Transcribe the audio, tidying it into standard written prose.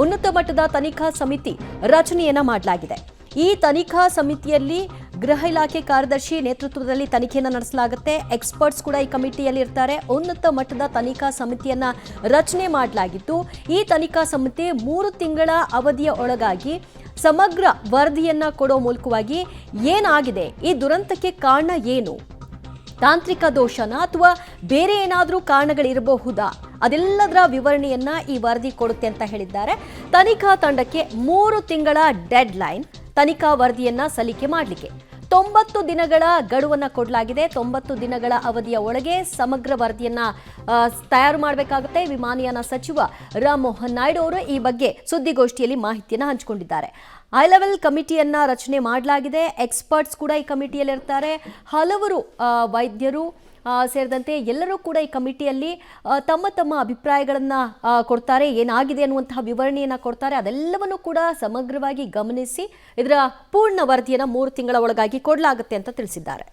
ಉನ್ನತ ಮಟ್ಟದ ತನಿಖಾ ಸಮಿತಿ ರಚನೆಯನ್ನ ಮಾಡಲಾಗಿದೆ. ಈ ತನಿಖಾ ಸಮಿತಿಯಲ್ಲಿ ಗೃಹ ಇಲಾಖೆ ಕಾರ್ಯದರ್ಶಿ ನೇತೃತ್ವದಲ್ಲಿ ತನಿಖೆಯನ್ನು ನಡೆಸಲಾಗುತ್ತೆ. ಎಕ್ಸ್ಪರ್ಟ್ಸ್ ಕೂಡ ಈ ಕಮಿಟಿಯಲ್ಲಿ ಇರ್ತಾರೆ. ಉನ್ನತ ಮಟ್ಟದ ತನಿಖಾ ಸಮಿತಿಯನ್ನ ರಚನೆ ಮಾಡಲಾಗಿದ್ದು, ಈ ತನಿಖಾ ಸಮಿತಿ 3 ತಿಂಗಳ ಅವಧಿಯ ಒಳಗಾಗಿ ಸಮಗ್ರ ವರದಿಯನ್ನ ಕೊಡೋ ಮೂಲಕವಾಗಿ ಏನಾಗಿದೆ, ಈ ದುರಂತಕ್ಕೆ ಕಾರಣ ಏನು, ತಾಂತ್ರಿಕ ದೋಷನ ಅಥವಾ ಬೇರೆ ಏನಾದರೂ ಕಾರಣಗಳಿರಬಹುದಾ, ಅದೆಲ್ಲದರ ವಿವರಣೆಯನ್ನ ಈ ವರದಿ ಕೊಡುತ್ತೆ ಅಂತ ಹೇಳಿದ್ದಾರೆ. ತನಿಖಾ ತಂಡಕ್ಕೆ 3 ತಿಂಗಳ ಡೆಡ್ ಲೈನ್ ತನಿಖಾ ವರದಿಯನ್ನ ಸಲ್ಲಿಕೆ ಮಾಡಲಿಕ್ಕೆ 90 ದಿನಗಳ ಗಡುವನ್ನ ಕೊಡಲಾಗಿದೆ. 90 ದಿನಗಳ ಅವಧಿಯ ಒಳಗೆ ಸಮಗ್ರ ವರದಿಯನ್ನ ತಯಾರು ಮಾಡಬೇಕಾಗುತ್ತೆ. ವಿಮಾನಯಾನ ಸಚಿವ ರಾಮಮೋಹನ್ ನಾಯ್ಡು ಅವರು ಈ ಬಗ್ಗೆ ಸುದ್ದಿಗೋಷ್ಠಿಯಲ್ಲಿ ಮಾಹಿತಿಯನ್ನು ಹಂಚಿಕೊಂಡಿದ್ದಾರೆ. ಹೈ ಲೆವೆಲ್ ಕಮಿಟಿಯನ್ನ ರಚನೆ ಮಾಡಲಾಗಿದೆ. ಎಕ್ಸ್ಪರ್ಟ್ಸ್ ಕೂಡ ಈ ಕಮಿಟಿಯಲ್ಲಿ ಇರ್ತಾರೆ. ಹಲವರು ವೈದ್ಯರು ಸೇರಿದಂತೆ ಎಲ್ಲರೂ ಕೂಡ ಈ ಕಮಿಟಿಯಲ್ಲಿ ತಮ್ಮ ತಮ್ಮ ಅಭಿಪ್ರಾಯಗಳನ್ನು ಕೊಡ್ತಾರೆ. ಏನಾಗಿದೆ ಅನ್ನುವಂತಹ ವಿವರಣೆಯನ್ನು ಕೊಡ್ತಾರೆ. ಅದೆಲ್ಲವನ್ನು ಕೂಡ ಸಮಗ್ರವಾಗಿ ಗಮನಿಸಿ ಇದರ ಪೂರ್ಣ ವರದಿಯನ್ನು 3 ತಿಂಗಳ ಒಳಗಾಗಿ ಕೊಡಲಾಗುತ್ತೆ ಅಂತ ತಿಳಿಸಿದ್ದಾರೆ.